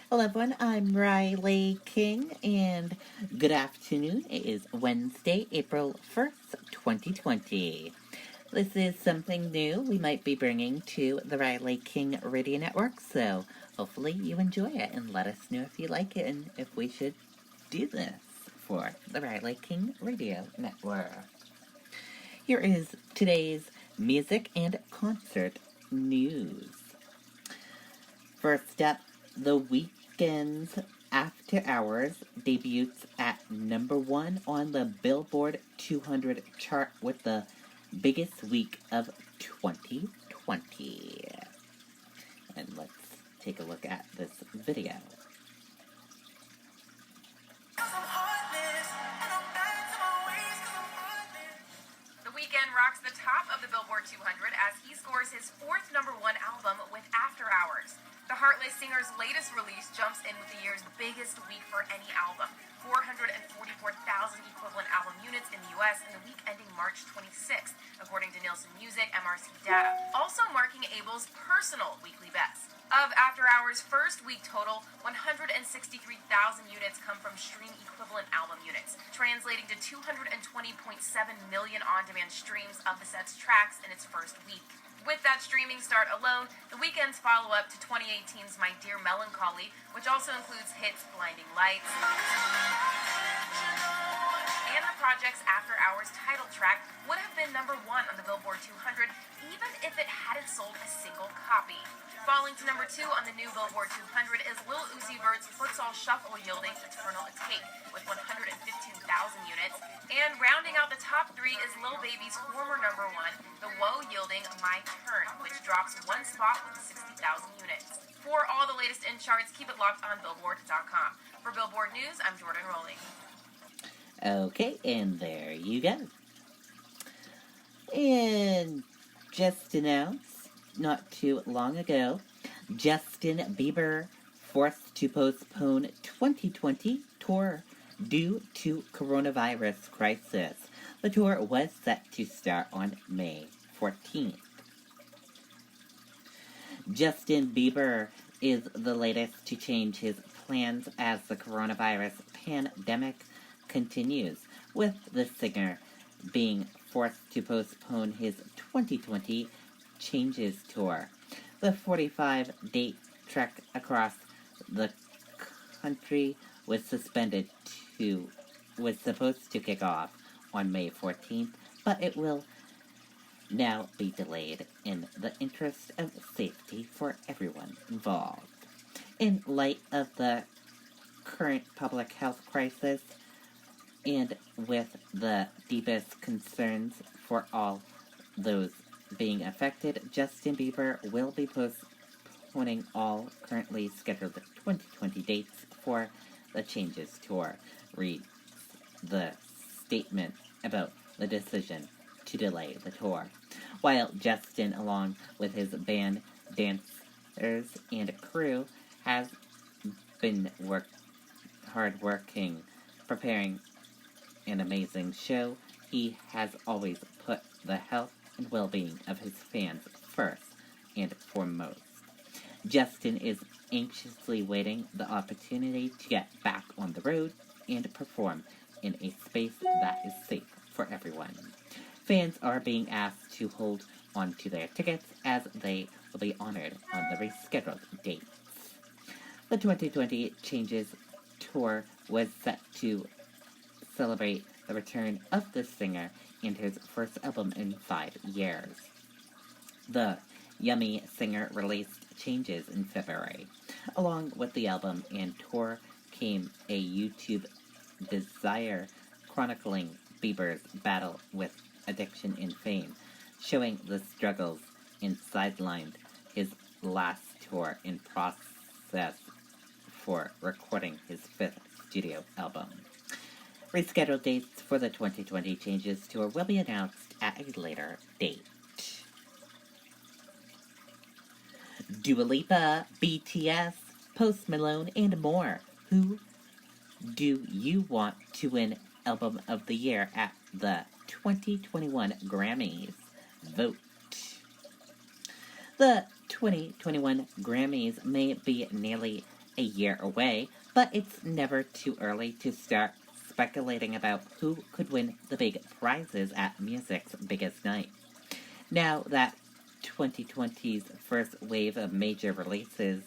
Hello, everyone. I'm Riley King, and good afternoon. It is Wednesday, April 1st, 2020. This is something new we might be bringing to the Riley King Radio Network, so hopefully you enjoy it and let us know if you like it and if we should do this for the Riley King Radio Network. Here is today's music and concert news. First up, The Weeknd's After Hours debuts at #1 on the Billboard 200 chart with the biggest week of 2020. And let's take a look at this video. The Weeknd rocks the top of the Billboard 200 as he scores his fourth #1 album with After Hours. The Heartless singer's latest release jumps in with the year's biggest week for any album, 444,000 equivalent album units in the U.S. in the week ending March 26th, according to Nielsen Music MRC data, also marking Abel's personal weekly best. Of After Hours' first week total, 163,000 units come from stream equivalent album units, translating to 220.7 million on-demand streams of the set's tracks in its first week. With that streaming start alone, The Weeknd's follow-up to 2018's My Dear Melancholy, which also includes hits Blinding Lights, and the project's After Hours title track, would have been #1 on the Billboard 200 even if it hadn't sold a single copy. Falling to #2 on the new Billboard 200 is Lil Uzi Vert's Futsal Shuffle yielding Eternal Escape with 115,000 units, and rounding out the top 3 is Lil Baby's former #1, The Woe yielding My Turn, which drops 1 spot with 60,000 units. For all the latest in charts, keep it locked on Billboard.com. For Billboard News, I'm Jordan Rowling. Okay, and there you go. And just announced, not too long ago, Justin Bieber forced to postpone 2020 tour due to coronavirus crisis. The tour was set to start on May 14th. Justin Bieber is the latest to change his plans as the coronavirus pandemic continues, with the singer being forced to postpone his 2020 Changes tour. The 45-date trek across the country was supposed to kick off on May 14th, but it will now be delayed in the interest of safety for everyone involved. In light of the current public health crisis, and with the deepest concerns for all those being affected, Justin Bieber will be postponing all currently scheduled 2020 dates for the Changes tour, reads the statement about the decision to delay the tour. While Justin, along with his band, dancers, and crew, has been hard working, preparing an amazing show, he has always put the health and well-being of his fans first and foremost. Justin is anxiously waiting the opportunity to get back on the road and perform in a space that is safe for everyone. Fans are being asked to hold on to their tickets as they will be honored on the rescheduled dates. The 2020 Changes tour was set to celebrate the return of the singer and his first album in 5 years. The Yummy singer released Changes in February. Along with the album and tour came a YouTube Desire chronicling Bieber's battle with addiction and fame, showing the struggles and sidelined his last tour in process for recording his 5th studio album. Rescheduled dates for the 2020 Changes tour will be announced at a later date. Dua Lipa, BTS, Post Malone, and more. Who do you want to win Album of the Year at the 2021 Grammys? Vote. The 2021 Grammys may be nearly a year away, but it's never too early to start speculating about who could win the big prizes at music's biggest night. Now that 2020's first wave of major releases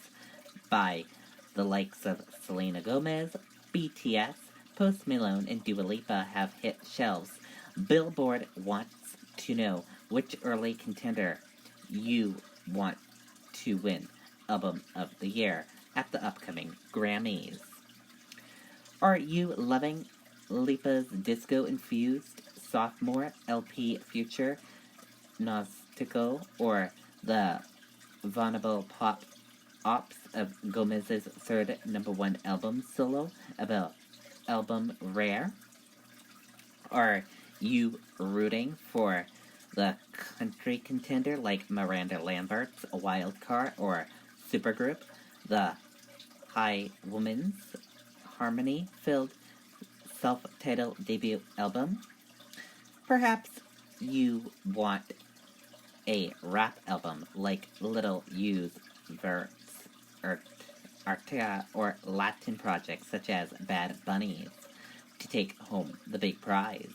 by the likes of Selena Gomez, BTS, Post Malone, and Dua Lipa have hit shelves, Billboard wants to know which early contender you want to win Album of the Year at the upcoming Grammys. Are you loving Lipa's disco-infused sophomore LP Future Gnostico, or the vulnerable pop ops of Gomez's third number one album solo album Rare? Are you rooting for the country contender like Miranda Lambert's Wild Card or supergroup, the High Woman's harmony-filled self-titled debut album? Perhaps you want a rap album like Little U's Verts, Artea, or Latin projects such as Bad Bunnies to take home the big prize.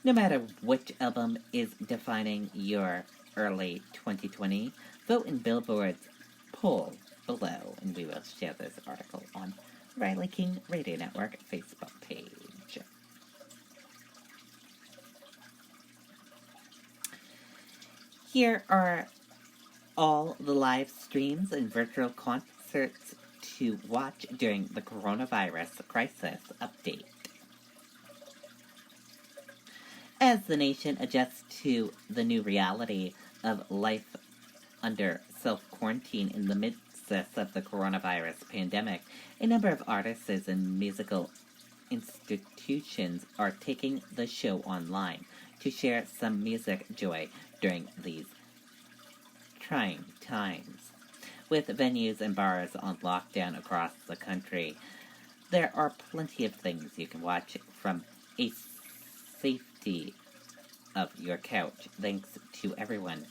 No matter which album is defining your early 2020, vote in Billboard's poll below, and we will share this article on Riley King Radio Network Facebook page. Here are all the live streams and virtual concerts to watch during the coronavirus crisis update. As the nation adjusts to the new reality of life under self-quarantine in the midst of the coronavirus pandemic, a number of artists and musical institutions are taking the show online to share some music joy during these trying times. With venues and bars on lockdown across the country, there are plenty of things you can watch from a safety of your couch, thanks to everyone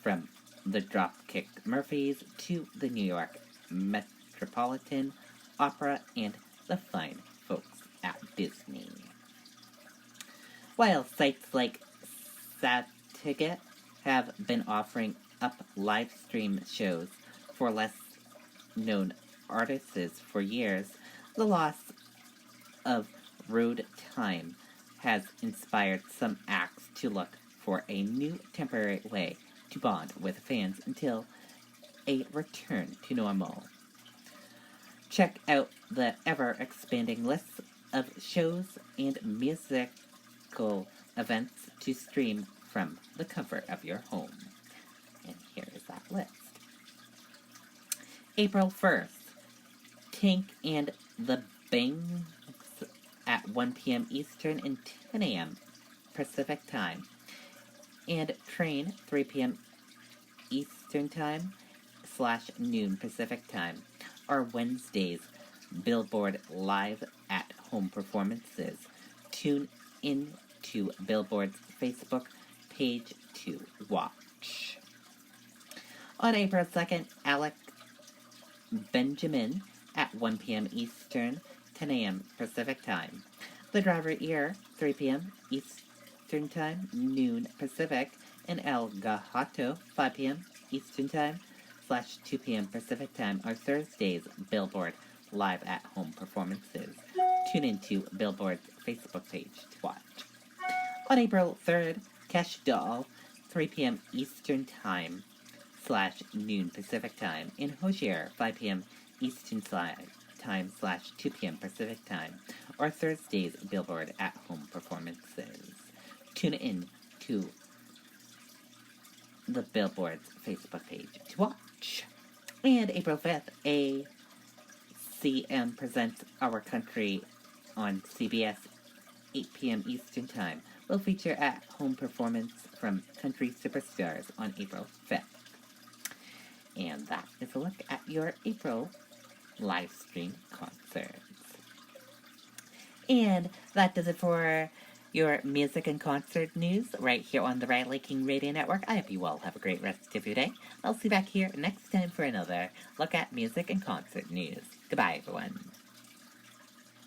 from the Dropkick Murphys to the New York Metropolitan Opera and the fine folks at Disney. While sites like Satiget have been offering up live stream shows for less known artists for years, the loss of road time has inspired some acts to look for a new temporary way to bond with fans until a return to normal. Check out the ever-expanding list of shows and musical events to stream from the comfort of your home. And here is that list. April 1st, Tank and the Bangs at 1 p.m. Eastern and 10 a.m. Pacific Time. And Train, 3 p.m. Eastern Time / noon Pacific Time, are Wednesday's Billboard Live at Home performances. Tune in to Billboard's Facebook page to watch. On April 2nd, Alec Benjamin at 1 p.m. Eastern, 10 a.m. Pacific Time. The Driver Ear, 3 p.m. Eastern Time, noon Pacific, and El Gahato, 5 p.m. Eastern Time / 2 p.m. Pacific Time, are Thursday's Billboard Live at Home performances. Tune into Billboard's Facebook page to watch. On April 3rd, Cash Doll, 3 p.m. Eastern Time / noon Pacific Time, in Hozier, 5 p.m. Eastern Time / 2 p.m. Pacific Time, are Thursday's Billboard at Home performances. Tune in to the Billboard's Facebook page to watch. And April 5th, ACM presents Our Country on CBS, 8 p.m. Eastern Time, will feature at-home performance from country superstars on April 5th. And that is a look at your April live stream concerts. And that does it for your music and concert news right here on the Riley King Radio Network. I hope you all have a great rest of your day. I'll see you back here next time for another look at music and concert news. Goodbye, everyone.